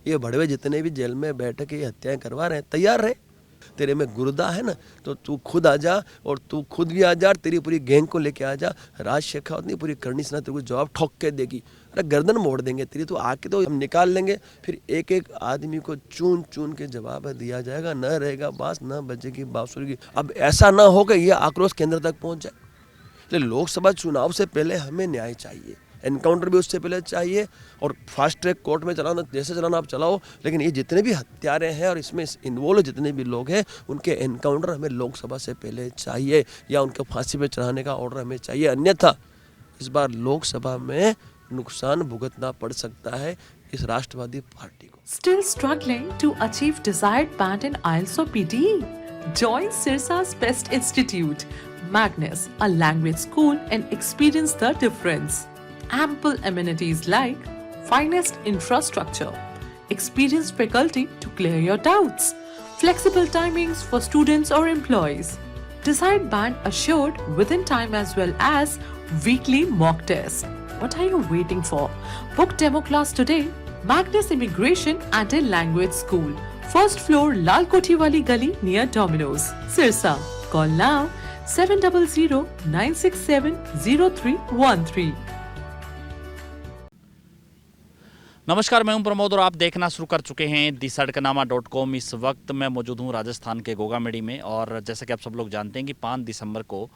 ये भड़वे जितने भी जेल में बैठ के हत्याएं करवा रहे हैं तैयार रहे। तेरे में गुर्दा है ना तो तू खुद आ जा, और तू खुद भी आ जा, तेरी पूरी गैंग को लेके आ जा। राज शेखावत नहीं, पूरी करनी सेना तेरे को जवाब ठोक के देगी। अरे गर्दन मोड़ देंगे तेरी, तो आके तो हम निकाल लेंगे, फिर एक एक आदमी को चुन चुन के जवाब दिया जाएगा। न रहेगा बांस न बजेगी बांसुरी। अब ऐसा ना हो कि ये आक्रोश केंद्र तक पहुंच जाए। इसलिए लोकसभा चुनाव से पहले हमें न्याय चाहिए, एनकाउंटर भी उससे पहले चाहिए, और फास्ट ट्रैक कोर्ट में चलाना जैसे चलाना आप चलाओ, लेकिन ये जितने भी हत्यारे हैं और इसमें इन्वॉल्व जितने भी लोग हैं उनके एनकाउंटर हमें लोकसभा से पहले चाहिए, या उनको फांसी पे चढ़ाने का ऑर्डर हमें चाहिए। अन्यथा इस बार लोकसभा में नुकसान भुगतना पड़ सकता है इस राष्ट्रवादी पार्टी को। Still struggling to achieve desired band in IELTS or PTE? Join Sirsa's Best Institute, Magnus, a language school, and experience the difference. Ample amenities like finest infrastructure, experienced faculty to clear your doubts, flexible timings for students or employees, desired band assured within time as well as weekly mock tests. What are you waiting for? Book demo class today. Magnus Immigration and a Language School, first floor, Lal Koti Wali Gali near Domino's, Sirsa. Call now 700-967-0313. नमस्कार, मैं हूं प्रमोद और आप देखना शुरू कर चुके हैं thesadkanaama.com। इस वक्त मैं मौजूद हूं राजस्थान के गोगामेडी में, और जैसा कि आप सब लोग जानते हैं कि 5 दिसंबर को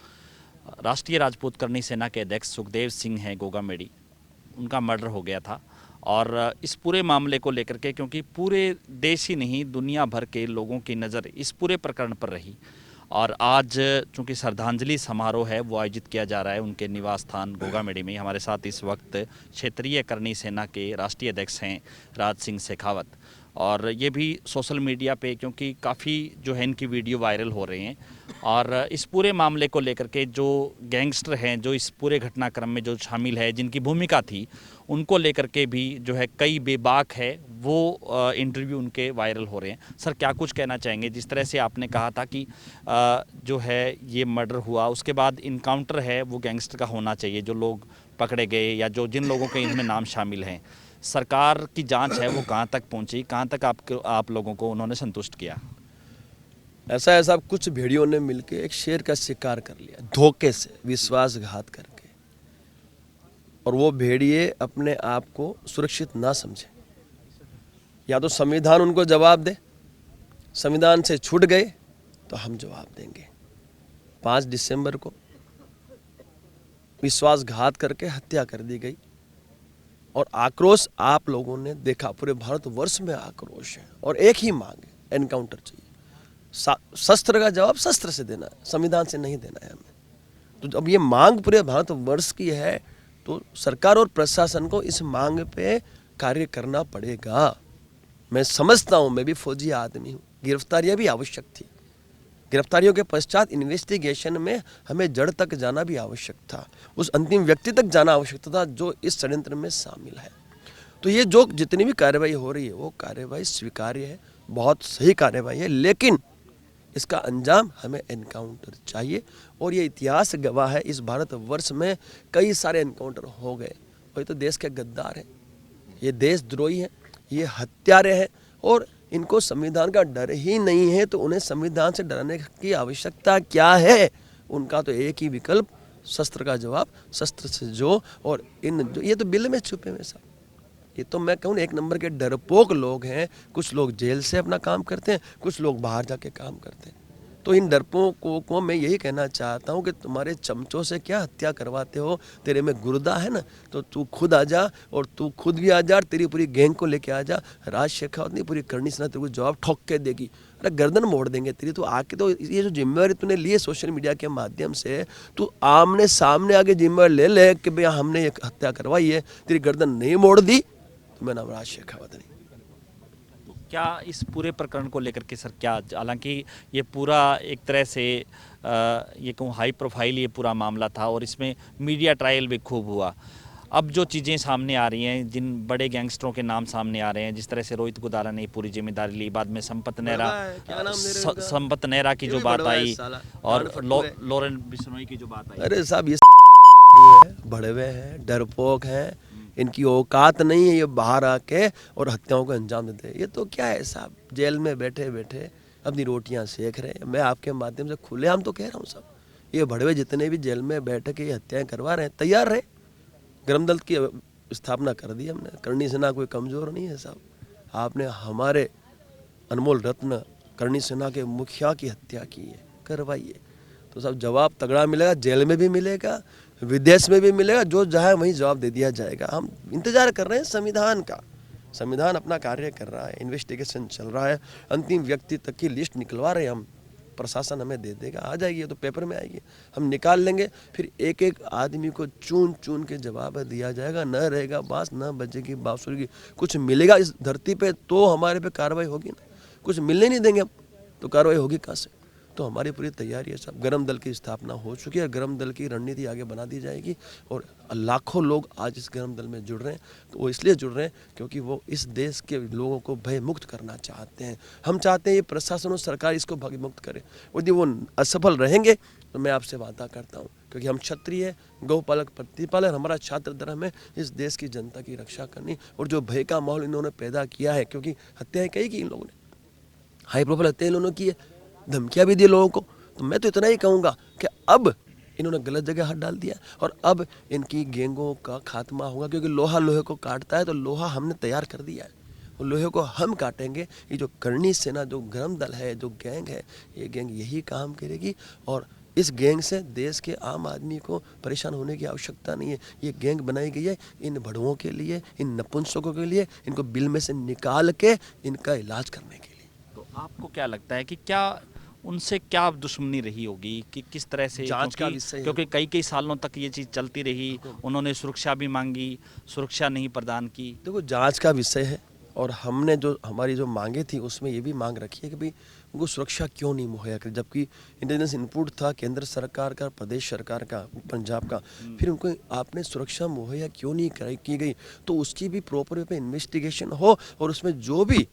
राष्ट्रीय राजपूत करनी सेना के अध्यक्ष सुखदेव सिंह हैं गोगामेडी, उनका मर्डर हो गया था। और इस पूरे मामले को लेकर के, क्योंकि पूरे देश ही नहीं दुनिया भर के लोगों की नज़र इस पूरे प्रकरण पर रही, और आज चूंकि श्रद्धांजलि समारोह है वो आयोजित किया जा रहा है उनके निवास स्थान गोगामेडी में। हमारे साथ इस वक्त क्षेत्रीय करनी सेना के राष्ट्रीय अध्यक्ष हैं राज सिंह शेखावत, और ये भी सोशल मीडिया पे क्योंकि काफ़ी जो है इनकी वीडियो वायरल हो रहे हैं, और इस पूरे मामले को लेकर के जो गैंगस्टर हैं जो इस पूरे घटनाक्रम में जो शामिल है, जिनकी भूमिका थी, उनको लेकर के भी जो है कई बेबाक है वो इंटरव्यू उनके वायरल हो रहे हैं। सर, क्या कुछ कहना चाहेंगे? जिस तरह से आपने कहा था कि जो है ये मर्डर हुआ, उसके बाद इनकाउंटर है वो गैंगस्टर का होना चाहिए, जो लोग पकड़े गए या जो जिन लोगों के इनमें नाम शामिल हैं, सरकार की जांच है वो कहाँ तक पहुँची, कहाँ तक आप लोगों को उन्होंने संतुष्ट किया? ऐसा कुछ भेड़ियों ने मिलकर एक शेर का शिकार कर लिया, धोखे से, विश्वासघात करके, और वो भेड़िए अपने आप को सुरक्षित ना समझे। या तो संविधान उनको जवाब दे, संविधान से छूट गए तो हम जवाब देंगे। 5 दिसंबर को विश्वासघात करके हत्या कर दी गई, और आक्रोश आप लोगों ने देखा, पूरे भारतवर्ष में आक्रोश है, और एक ही मांग है, एनकाउंटर चाहिए। शस्त्र का जवाब शस्त्र से देना है, संविधान से नहीं देना है हमें। तो जब ये मांग पूरे भारतवर्ष की है तो सरकार और प्रशासन को इस मांग पे कार्य करना पड़ेगा। मैं समझता हूँ, मैं भी फौजी आदमी हूँ, गिरफ्तारियाँ भी आवश्यक थी, गिरफ्तारियों के पश्चात इन्वेस्टिगेशन में हमें जड़ तक जाना भी आवश्यक था, उस अंतिम व्यक्ति तक जाना आवश्यक था जो इस षड्यंत्र में शामिल है। तो ये जो जितनी भी कार्रवाई हो रही है वो कार्रवाई स्वीकार्य है, बहुत सही कार्रवाई है, लेकिन इसका अंजाम हमें एनकाउंटर चाहिए। और ये इतिहास गवाह है, इस भारतवर्ष में कई सारे एनकाउंटर हो गए, और ये तो देश के गद्दार हैं, ये देशद्रोही हैं, ये हत्यारे हैं, और इनको संविधान का डर ही नहीं है, तो उन्हें संविधान से डरने की आवश्यकता क्या है? उनका तो एक ही विकल्प, शस्त्र का जवाब शस्त्र से जो, और ये तो बिल में छुपे हुए साहब, ये तो मैं कहूँ 1 नंबर के डरपोक लोग हैं। कुछ लोग जेल से अपना काम करते हैं, कुछ लोग बाहर जाके काम करते हैं। तो इन डरपोकों को मैं यही कहना चाहता हूँ कि तुम्हारे चमचों से क्या हत्या करवाते हो? तेरे में गुर्दा है ना तो तू खुद आ जा, और तू खुद भी आ जा, तेरी पूरी गैंग को लेके आ जा। राज शेखावत नहीं, पूरी करनी सेना तेरे को जवाब ठोक के देगी। अरे गर्दन मोड़ देंगे तेरी। तो आके तो ये जो जिम्मेवारी तूने ली है सोशल मीडिया के माध्यम से, तू आमने सामने आके जिम्मेवारी ले ले कि भैया हमने ये हत्या करवाई है, तेरी गर्दन नहीं मोड़ दी तो मैं नाम राज शेखावत नहीं। क्या इस पूरे प्रकरण को लेकर के सर, क्या, हालांकि ये पूरा एक तरह से ये कहूँ हाई प्रोफाइल ये पूरा मामला था, और इसमें मीडिया ट्रायल भी खूब हुआ, अब जो चीज़ें सामने आ रही हैं, जिन बड़े गैंगस्टरों के नाम सामने आ रहे हैं, जिस तरह से रोहित गुदारा ने पूरी जिम्मेदारी ली, बाद में संपत नेहरा की जो बात आई, और लॉरेंस बिश्नोई की जो बात आई। अरे साहब ये भड़वे हैं, डरपोक हैं, इनकी औकात नहीं है ये बाहर आके और हत्याओं को अंजाम देते हैं। ये तो क्या है साहब, जेल में बैठे बैठे अपनी रोटियां सेक रहे हैं। मैं आपके माध्यम से खुलेआम तो कह रहा हूँ साहब, ये भड़वे जितने भी जेल में बैठ के ये हत्याएं करवा रहे हैं, तैयार रहे। गरम दल की स्थापना कर दी हमने, करणी सेना कोई कमज़ोर नहीं है साहब। आपने हमारे अनमोल रत्न करणी सेना के मुखिया की हत्या की है, करवाइए तो साहब जवाब तगड़ा मिलेगा, जेल में भी मिलेगा, विदेश में भी मिलेगा, जो चाहे वहीं जवाब दे दिया जाएगा। हम इंतजार कर रहे हैं संविधान का, संविधान अपना कार्य कर रहा है, इन्वेस्टिगेशन चल रहा है, अंतिम व्यक्ति तक की लिस्ट निकलवा रहे हैं हम, प्रशासन हमें दे देगा, आ जाएगी तो पेपर में आएगी, हम निकाल लेंगे, फिर एक एक आदमी को चुन चुन के जवाब दिया जाएगा। न रहेगा बांस न बजेगी बांसुरी, कुछ मिलेगा इस धरती पे तो हमारे पे कार्रवाई होगी ना, कुछ मिलने नहीं देंगे हम तो कार्रवाई होगी कहाँ से। तो हमारी पूरी तैयारी है साहब, गरम दल की स्थापना हो चुकी है, गरम दल की रणनीति आगे बना दी जाएगी और लाखों लोग आज इस गरम दल में जुड़ रहे हैं। तो वो इसलिए जुड़ रहे हैं क्योंकि वो इस देश के लोगों को भय मुक्त करना चाहते हैं। हम चाहते हैं ये प्रशासन और सरकार इसको भय मुक्त करे। यदि वो असफल रहेंगे तो मैं आपसे वादा करता हूँ, क्योंकि हम क्षत्रिय गौपालक प्रतिपालक, हमारा छात्र धर्म है इस देश की जनता की रक्षा करनी। और जो भय का माहौल इन्होंने पैदा किया है, क्योंकि हत्याएं कई की इन लोगों ने, हाई प्रोफाइल हत्याएं इन्होंने की है, धमकियां भी दी लोगों को। तो मैं तो इतना ही कहूँगा कि अब इन्होंने गलत जगह हाथ डाल दिया और अब इनकी गैंगों का खात्मा होगा, क्योंकि लोहा लोहे को काटता है, तो लोहा हमने तैयार कर दिया है, और लोहे को हम काटेंगे। ये जो करणी सेना, जो गरम दल है, जो गैंग है, ये गैंग यही काम करेगी और इस गैंग से देश के आम आदमी को परेशान होने की आवश्यकता नहीं है। ये गैंग बनाई गई है इन भड़ुओं के लिए, इन नपुंसकों के लिए, इनको बिल में से निकाल के इनका इलाज करने के लिए। तो आपको क्या लगता है कि क्या उनसे क्या दुश्मनी रही होगी, कि किस तरह से, जांच का विषय है। क्योंकि कई कई सालों तक ये चीज़ चलती रही, उन्होंने सुरक्षा भी मांगी, सुरक्षा नहीं प्रदान की। देखो जांच का विषय है और हमने जो हमारी जो मांगे थी उसमें ये भी मांग रखी है कि भाई उनको सुरक्षा क्यों नहीं मुहैया करी, जबकि इंटेलिजेंस इनपुट था केंद्र सरकार का, प्रदेश सरकार का, पंजाब का, फिर उनको आपने सुरक्षा मुहैया क्यों नहीं की गई। तो उसकी भी प्रॉपर वे पे इन्वेस्टिगेशन हो और उसमें जो भी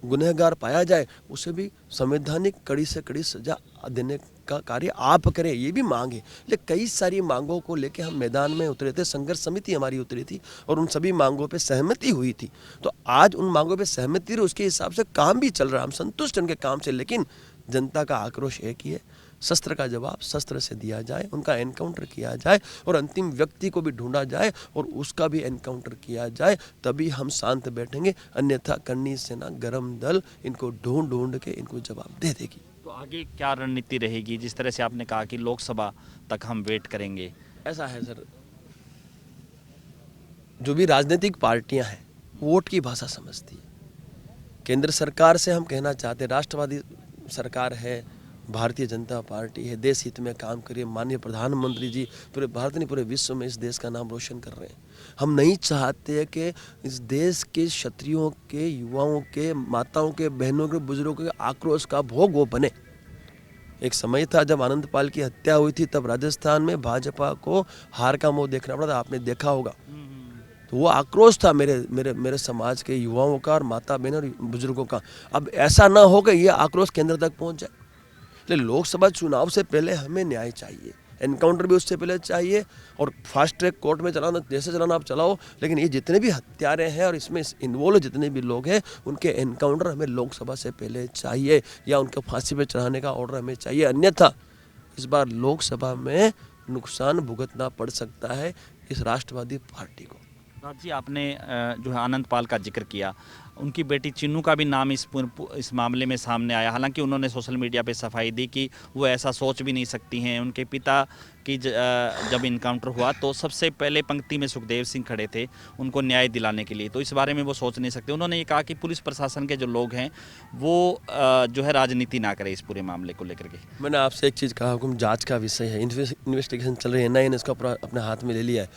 गुनहगार पाया जाए उसे भी संवैधानिक कड़ी से कड़ी सजा देने का कार्य आप करें, ये भी मांग है। लेकिन कई सारी मांगों को लेके हम मैदान में उतरे थे, संघर्ष समिति हमारी उतरी थी और उन सभी मांगों पे सहमति हुई थी। तो आज उन मांगों पे सहमति रही, उसके हिसाब से काम भी चल रहा है, हम संतुष्ट उनके काम से। लेकिन जनता का आक्रोश एक ही है, शस्त्र का जवाब शस्त्र से दिया जाए, उनका एनकाउंटर किया जाए और अंतिम व्यक्ति को भी ढूंढा जाए और उसका भी एनकाउंटर किया जाए, तभी हम शांत बैठेंगे। अन्यथा करणी सेना, गरम दल इनको ढूंढ ढूंढ के इनको जवाब दे देगी। तो आगे क्या रणनीति रहेगी? जिस तरह से आपने कहा कि लोकसभा तक हम वेट करेंगे, ऐसा है सर, जो भी राजनीतिक पार्टियां हैं वोट की भाषा समझती है। केंद्र सरकार से हम कहना चाहते हैं, राष्ट्रवादी सरकार है, भारतीय जनता पार्टी है, देश हित में काम करिए। माननीय प्रधानमंत्री जी पूरे भारत नहीं पूरे विश्व में इस देश का नाम रोशन कर रहे हैं। हम नहीं चाहते कि इस देश के क्षत्रियों के, युवाओं के, माताओं के, बहनों के, बुजुर्गों के आक्रोश का भोग वो बने। एक समय था जब आनंदपाल की हत्या हुई थी, तब राजस्थान में भाजपा को हार का मुंह देखना पड़ा था, आपने देखा होगा। तो वो आक्रोश था मेरे मेरे मेरे समाज के युवाओं का और माता बहन और बुजुर्गों का। अब ऐसा ना हो कि ये आक्रोश केंद्र तक पहुंच जाए। इसलिए लोकसभा चुनाव से पहले हमें न्याय चाहिए, एनकाउंटर भी उससे पहले चाहिए और फास्ट ट्रैक कोर्ट में चलाना, जैसे चलाना आप चलाओ, लेकिन ये जितने भी हत्यारे हैं और इसमें इन्वॉल्व जितने भी लोग हैं उनके एनकाउंटर हमें लोकसभा से पहले चाहिए या उनके फांसी पे चढ़ाने का ऑर्डर हमें चाहिए। अन्यथा इस बार लोकसभा में नुकसान भुगतना पड़ सकता है इस राष्ट्रवादी पार्टी को। राज जी, आपने जो है आनंदपाल का जिक्र किया, उनकी बेटी चिन्नू का भी नाम इस मामले में सामने आया। हालांकि उन्होंने सोशल मीडिया पे सफाई दी कि वो ऐसा सोच भी नहीं सकती हैं। उनके पिता की जब इनकाउंटर हुआ तो सबसे पहले पंक्ति में सुखदेव सिंह खड़े थे उनको न्याय दिलाने के लिए, तो इस बारे में वो सोच नहीं सकते। उन्होंने ये कहा कि पुलिस प्रशासन के जो लोग हैं वो जो है राजनीति ना करें इस पूरे मामले को लेकर के। मैंने आपसे एक चीज़ कहा, हुकुम जांच का विषय है, इन्वेस्टिगेशन चल रही है, NIA ने इसका अपने हाथ में ले लिया है।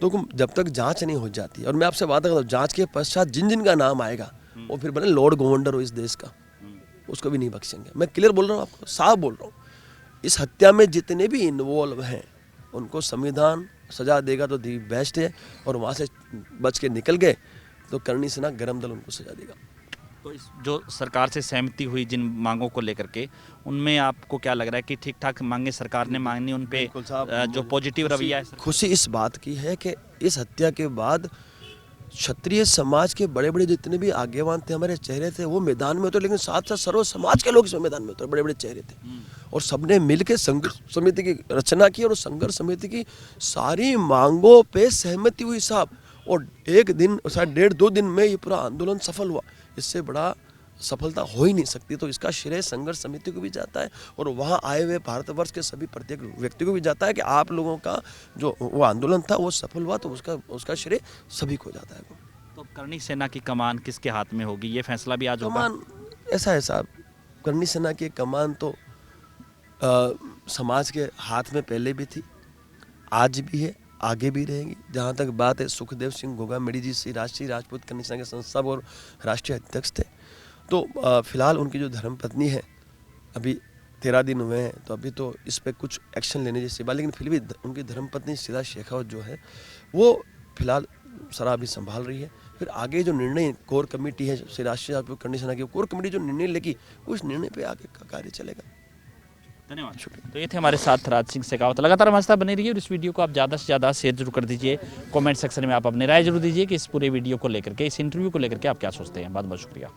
तो जब तक जांच नहीं हो जाती, और मैं आपसे वादा करता हूँ जांच के पश्चात जिन जिन का नाम आएगा वो फिर बने लॉर्ड गवर्नर हो इस देश का, उसको भी नहीं बख्शेंगे। मैं क्लियर बोल रहा हूँ, आपको साफ बोल रहा हूँ। इस हत्या में जितने भी इन्वॉल्व हैं उनको संविधान सजा देगा तो दी बेस्ट है, और वहाँ से बच के निकल गए तो करणी सेना, गरम दल उनको सजा देगा। तो इस जो सरकार से सहमति हुई जिन मांगों को लेकर के, उनमें आपको क्या लग रहा है कि ठीक ठाक मांगे सरकार ने मांगी, उन पे बिल्कुल साहब, जो पॉजिटिव रवैया है खुशी इस बात की है कि इस हत्या के बाद क्षत्रिय समाज के बड़े बड़े जितने भी आगेवान थे, हमारे चेहरे थे, वो मैदान में उतरे, लेकिन साथ साथ सर्व समाज के लोग इसमें मैदान में उतरे, बड़े बड़े चेहरे थे। और सबने मिलकर संघर्ष समिति की रचना की और उस संघर्ष समिति की सारी मांगों पे सहमति हुई साहब। और एक दिन शायद 1.5-2 दिन में ये पूरा आंदोलन सफल हुआ। इससे बड़ा सफलता हो ही नहीं सकती। तो इसका श्रेय संघर्ष समिति को भी जाता है और वहाँ आए हुए भारतवर्ष के सभी प्रत्येक व्यक्ति को भी जाता है कि आप लोगों का जो वो आंदोलन था वो सफल हुआ, तो उसका श्रेय सभी को जाता है। तो करणी सेना की कमान किसके हाथ में होगी, ये फैसला भी आज होगा? कमान ऐसा है साहब, करणी सेना की कमान तो समाज के हाथ में पहले भी थी, आज भी है, आगे भी रहेगी। जहाँ तक बात है सुखदेव सिंह गोगामेडी जी श्री राष्ट्रीय राजपूत करणी सेना के संस्थापक और राष्ट्रीय अध्यक्ष थे। तो फिलहाल उनकी जो धर्मपत्नी है, अभी 13 दिन हुए हैं, तो अभी तो इस पर कुछ एक्शन लेने जैसी बात, लेकिन फिर भी उनकी धर्मपत्नी सीधा शेखावत जो है वो फिलहाल सरा अभी संभाल रही है। फिर आगे जो निर्णय कोर कमेटी है श्री राष्ट्रीय राजपूत करणी सेना की, कोर कमेटी जो निर्णय लेगी उस निर्णय पे आगे का कार्य चलेगा। धन्यवाद, शुक्रिया। तो ये थे हमारे साथ राज सिंह शेखावत। लगातार हमारे साथ बने रहिए और इस वीडियो को आप ज़्यादा से ज़्यादा शेयर जरूर कर दीजिए। कमेंट सेक्शन में आप अपनी राय जरूर दीजिए कि इस पूरे वीडियो को लेकर के, इस इंटरव्यू को लेकर के आप क्या सोचते हैं। बहुत बहुत शुक्रिया।